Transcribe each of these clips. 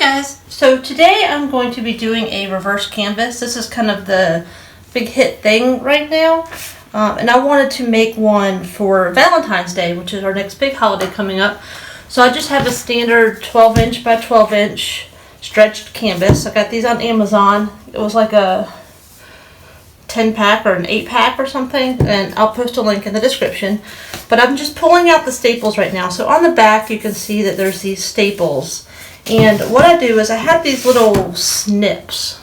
guys, so today I'm going to be doing a reverse canvas. This is kind of the big hit thing right now, and I wanted to make one for Valentine's Day, which is our next big holiday coming up. So I just have a standard 12 inch by 12 inch stretched canvas. I got these on Amazon. It was like a 10 pack or an 8 pack or something, and I'll post a link in the description. But I'm just pulling out the staples right now. So on the back you can see that there's these staples. And what I do is I have these little snips,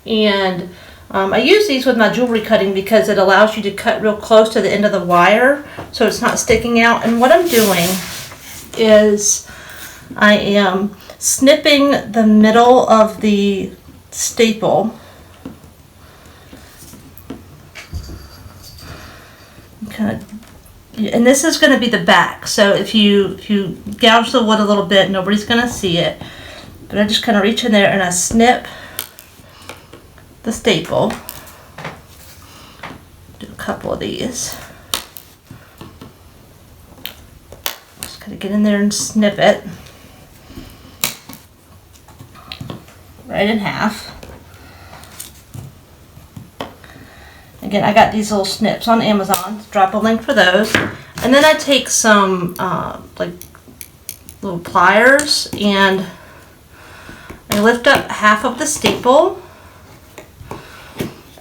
and I use these with my jewelry cutting because it allows you to cut real close to the end of the wire so it's not sticking out. And what I'm doing is I am snipping the middle of the staple. Kind of. And this is going to be the back, so if you gouge the wood a little bit, nobody's going to see it. But I just kind of reach in there and I snip the staple. Do a couple of these. Just kind of get in there and snip it right in half. Again, I got these little snips on Amazon. Drop a link for those. And then I take some like little pliers and I lift up half of the staple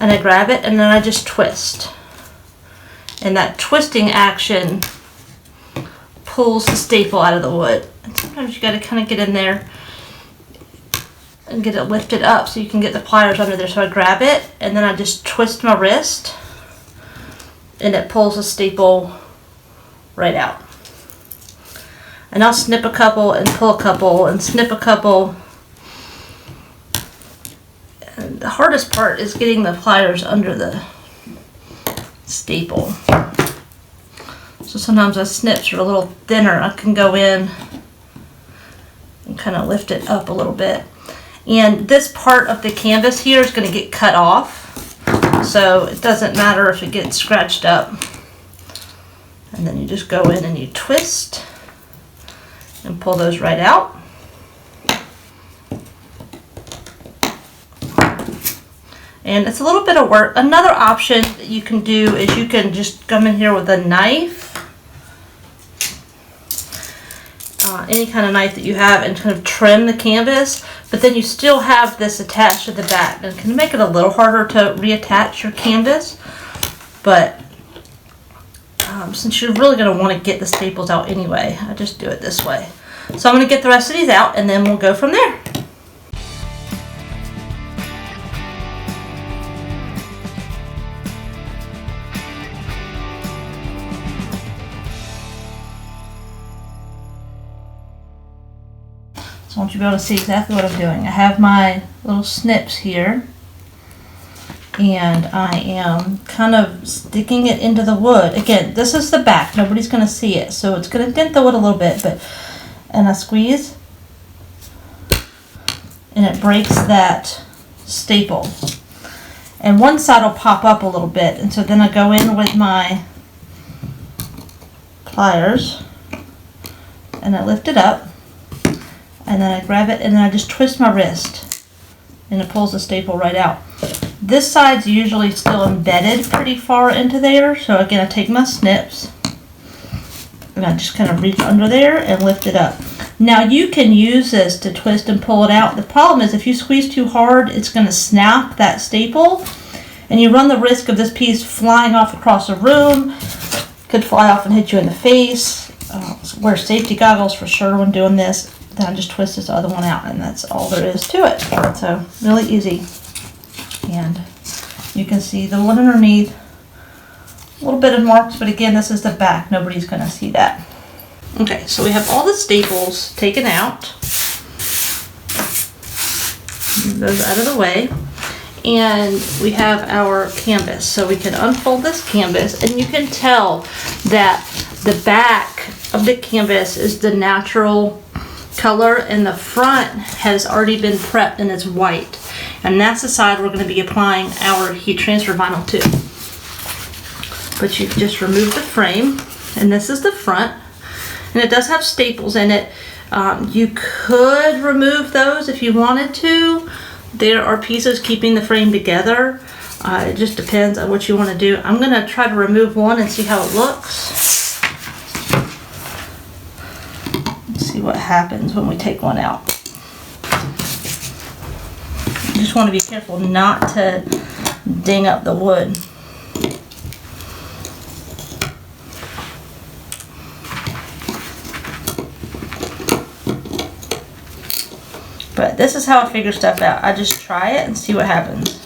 and I grab it and then I just twist. And that twisting action pulls the staple out of the wood. And sometimes you got to kind of get in there and get it lifted up so you can get the pliers under there. So I grab it and then I just twist my wrist and it pulls the staple right out. And I'll snip a couple and pull a couple and snip a couple. And the hardest part is getting the pliers under the staple. So sometimes the snips are a little thinner. I can go in and kind of lift it up a little bit. And this part of the canvas here is going to get cut off, so it doesn't matter if it gets scratched up. And then you just go in and you twist and pull those right out. And it's a little bit of work. Another option that you can do is you can just come in here with a knife, any kind of knife that you have, and kind of trim the canvas, but then you still have this attached to the back, and it can make it a little harder to reattach your canvas. But since you're really going to want to get the staples out anyway, I just do it this way. So I'm going to get the rest of these out and then we'll go from there. So I want you to be able to see exactly what I'm doing. I have my little snips here, and I am kind of sticking it into the wood. Again, this is the back. Nobody's going to see it, so it's going to dent the wood a little bit. And I squeeze, and it breaks that staple. And one side will pop up a little bit, and so then I go in with my pliers, and I lift it up. And then I grab it and then I just twist my wrist and it pulls the staple right out. This side's usually still embedded pretty far into there, so again I take my snips and I just kind of reach under there and lift it up. Now you can use this to twist and pull it out. The problem is if you squeeze too hard, it's going to snap that staple and you run the risk of this piece flying off across the room. Could fly off and hit you in the face. So wear safety goggles for sure when doing this. Then I just twist this other one out and that's all there is to it. So really easy. And you can see the one underneath, a little bit of marks, but again this is the back. Nobody's going to see that. Okay, so we have all the staples taken out. Move those out of the way. And we have our canvas. So we can unfold this canvas and you can tell that the back of the canvas is the natural color and the front has already been prepped and it's white, and that's the side we're going to be applying our heat transfer vinyl to. But you just remove the frame, and this is the front, and it does have staples in it. You could remove those if you wanted to. There are pieces keeping the frame together. It just depends on what you want to do. I'm going to try to remove one and see how it looks. Let's see what happens when we take one out. You just want to be careful not to ding up the wood. But this is how I figure stuff out. I just try it and see what happens.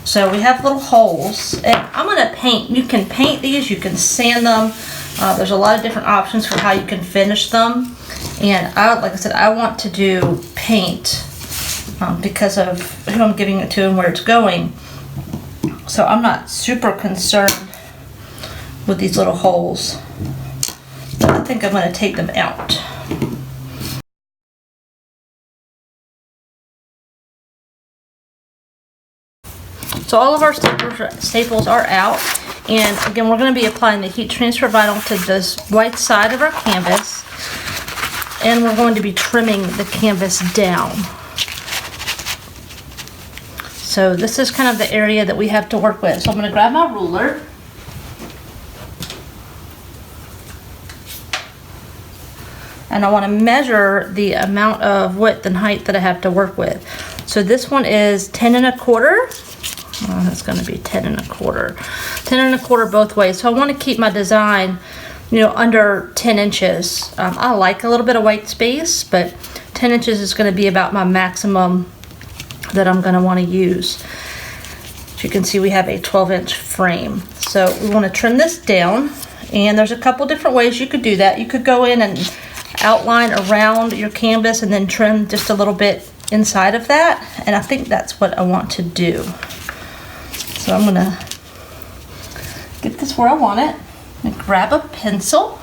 So we have little holes, and I'm going to paint. You can paint these, you can sand them. There's a lot of different options for how you can finish them. And like I said, I want to do paint because of who I'm giving it to and where it's going. So I'm not super concerned with these little holes. But I think I'm going to take them out. So all of our staples are out, and again we're going to be applying the heat transfer vinyl to this white side of our canvas, and we're going to be trimming the canvas down. So this is kind of the area that we have to work with. So I'm going to grab my ruler. And I want to measure the amount of width and height that I have to work with. So this one is 10 1/4. That's going to be 10 1/4. 10 1/4 both ways. So I want to keep my design, you know, under 10 inches. I like a little bit of white space, but 10 inches is going to be about my maximum that I'm going to want to use. As you can see, we have a 12-inch frame. So we want to trim this down, and there's a couple different ways you could do that. You could go in and outline around your canvas and then trim just a little bit inside of that, and I think that's what I want to do. So I'm gonna get this where I want it and grab a pencil.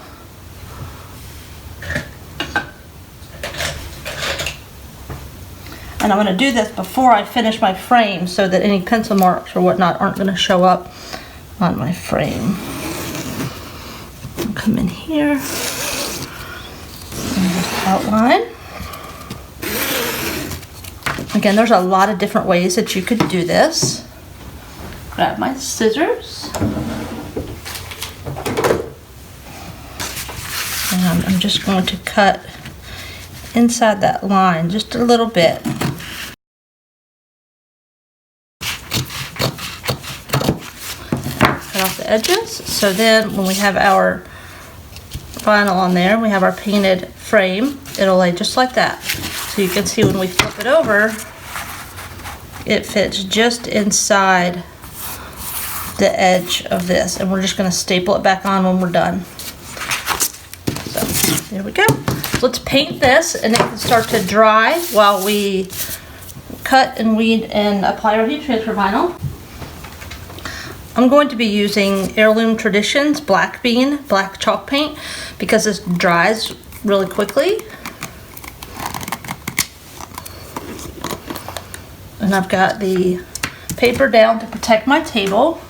And I'm gonna do this before I finish my frame so that any pencil marks or whatnot aren't gonna show up on my frame. I'll come in here. Outline. Again, there's a lot of different ways that you could do this. Grab my scissors. And I'm just going to cut inside that line just a little bit. Cut off the edges. So then when we have our vinyl on there, we have our painted frame, it'll lay just like that. So you can see when we flip it over, it fits just inside the edge of this, and we're just going to staple it back on when we're done. So there we go. So let's paint this, and it can start to dry while we cut and weed and apply our heat transfer vinyl. I'm going to be using Heirloom Traditions Black Bean Black Chalk Paint because this dries really quickly. And I've got the paper down to protect my table.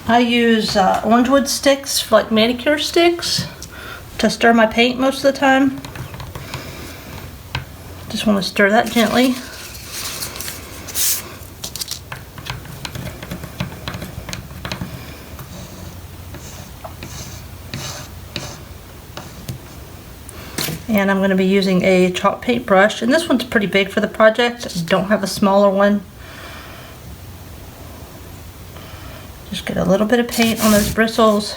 I use orange wood sticks, like manicure sticks, to stir my paint most of the time. Just want to stir that gently. And I'm going to be using a chalk paint brush, and this one's pretty big for the project. I don't have a smaller one. Just get a little bit of paint on those bristles.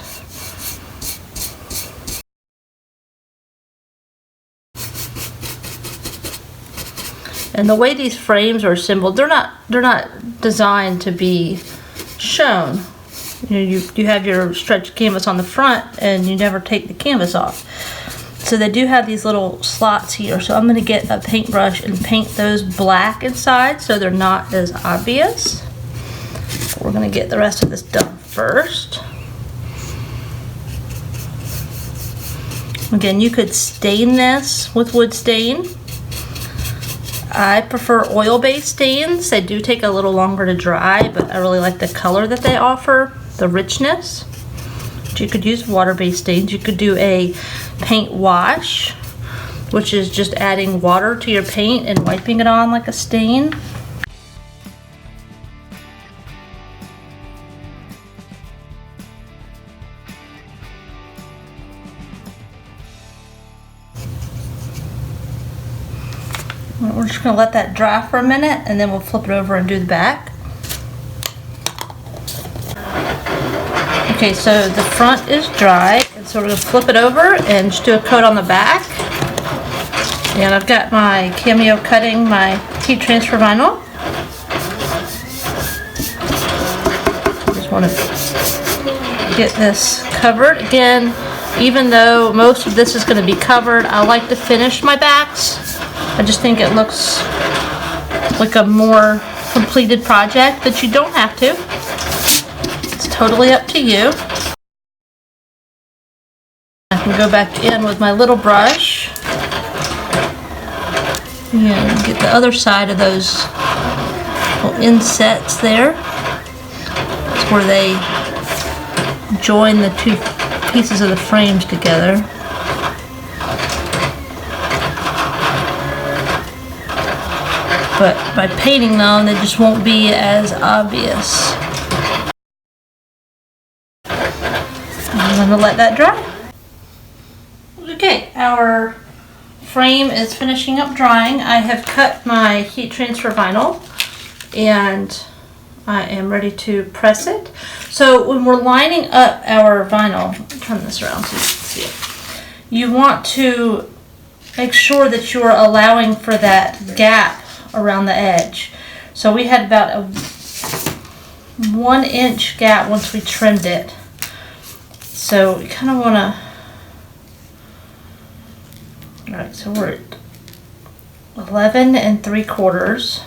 And the way these frames are assembled, they're not designed to be shown. You have your stretched canvas on the front, and you never take the canvas off. So they do have these little slots here. So I'm going to get a paintbrush and paint those black inside so they're not as obvious. We're going to get the rest of this done first. Again, you could stain this with wood stain. I prefer oil-based stains. They do take a little longer to dry, but I really like the color that they offer. the richness. You could use water-based stains. You could do a paint wash, which is just adding water to your paint and wiping it on like a stain. We're just going to let that dry for a minute, and then we'll flip it over and do the back. Okay, so the front is dry, and so we're going to flip it over and just do a coat on the back. And I've got my Cameo cutting my heat transfer vinyl. Just want to get this covered. Again, even though most of this is going to be covered, I like to finish my backs. I just think it looks like a more completed project, but you don't have to. It's totally up to you. I can go back in with my little brush and get the other side of those little insets there. That's where they join the two pieces of the frames together. But by painting them, they just won't be as obvious. I'm going to let that dry. Okay, our frame is finishing up drying. I have cut my heat transfer vinyl and I am ready to press it. So when we're lining up our vinyl, turn this around so you can see it. You want to make sure that you're allowing for that gap around the edge. So we had about a 1 inch gap once we trimmed it. So we kind of want to, alright, so we're at 11 3/4.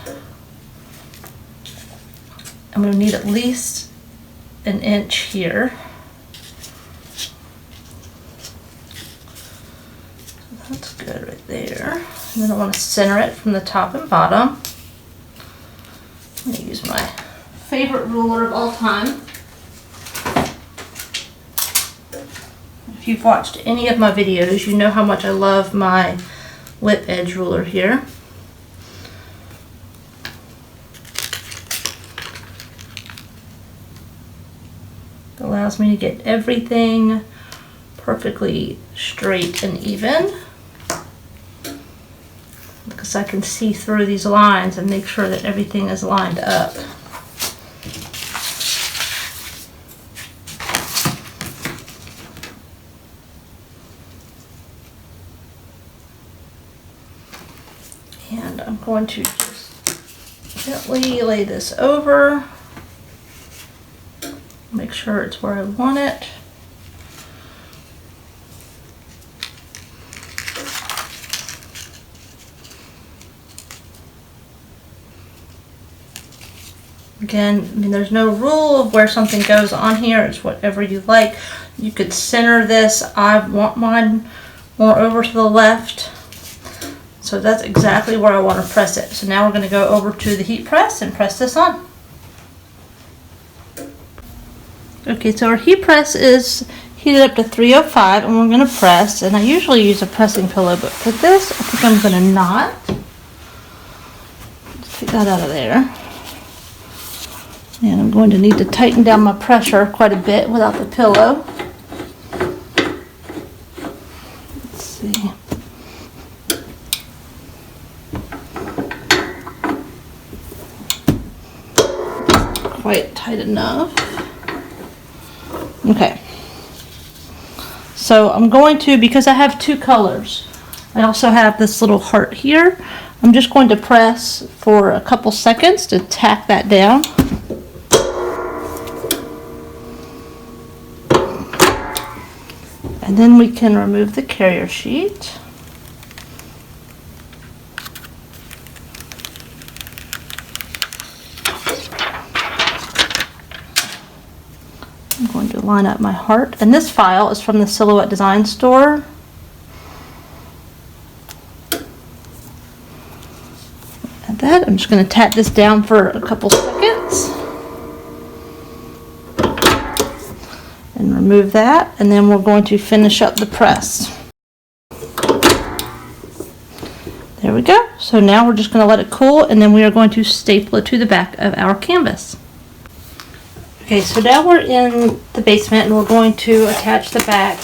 And we need at least an inch here. So that's good right there. And then I want to center it from the top and bottom. I'm going to use my favorite ruler of all time. If you've watched any of my videos, you know how much I love my lip edge ruler here. It allows me to get everything perfectly straight and even, because I can see through these lines and make sure that everything is lined up. And I'm going to just gently lay this over, make sure it's where I want it. Again, I mean, there's no rule of where something goes on here. It's whatever you like. You could center this. I want mine more over to the left. So that's exactly where I want to press it. So now we're going to go over to the heat press and press this on. Okay, so our heat press is heated up to 305 and we're going to press. And I usually use a pressing pillow, but for this, I think I'm going to not. Let's take that out of there. And I'm going to need to tighten down my pressure quite a bit without the pillow. Let's see. Quite tight enough. Okay. So I'm going to, because I have two colors, I also have this little heart here. I'm just going to press for a couple seconds to tack that down. And then we can remove the carrier sheet. I'm going to line up my heart. And this file is from the Silhouette Design Store. And that, I'm just going to tap this down for a couple seconds. and remove that, and then we're going to finish up the press. There we go. So now we're just going to let it cool, and then we are going to staple it to the back of our canvas. Okay, so now we're in the basement and we're going to attach the back.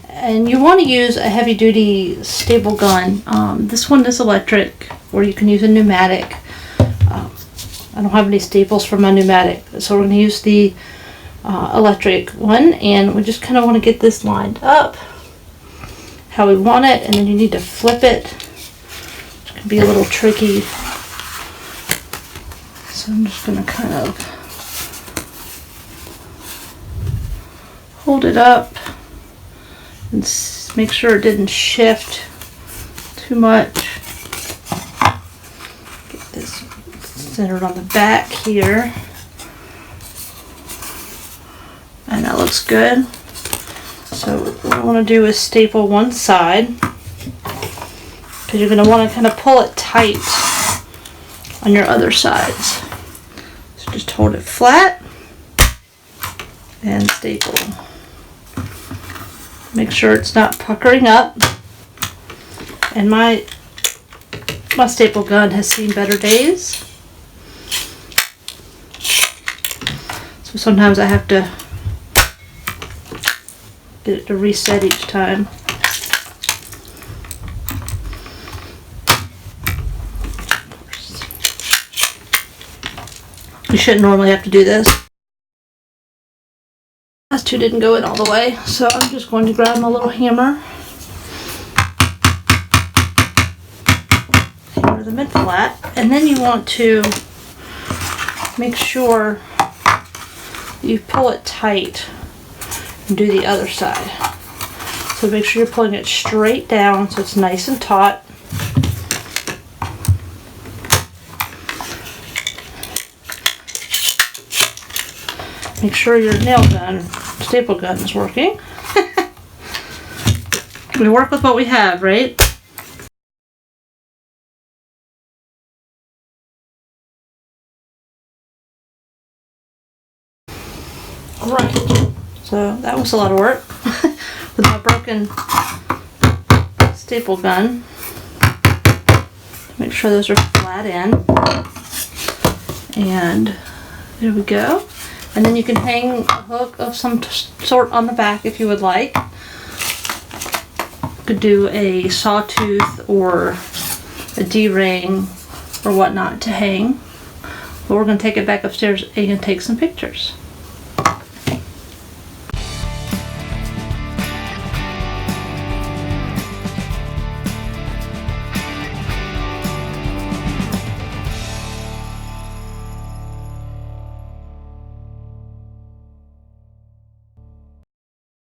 And you want to use a heavy-duty staple gun. This one is electric, or you can use a pneumatic. I don't have any staples for my pneumatic, so we're going to use the electric one, and we just kind of want to get this lined up how we want it, and then you need to flip it, which can be a little tricky. So I'm just going to kind of hold it up and make sure it didn't shift too much. Get this centered on the back here, and that looks good. So what I want to do is staple one side, because you're going to want to kind of pull it tight on your other sides. So just hold it flat and staple. Make sure it's not puckering up. And my staple gun has seen better days. So sometimes I have to get it to reset each time. You shouldn't normally have to do this. Last two didn't go in all the way, so I'm just going to grab my little hammer, hammer them in flat, and then you want to make sure you pull it tight and do the other side. So make sure you're pulling it straight down so it's nice and taut. Make sure your nail gun, staple gun is working. We work with what we have, right? Alright, so that was a lot of work with my broken staple gun. Make sure those are flat in. And there we go. And then you can hang a hook of some sort on the back if you would like. You could do a sawtooth or a D-ring or whatnot to hang. But we're going to take it back upstairs and take some pictures.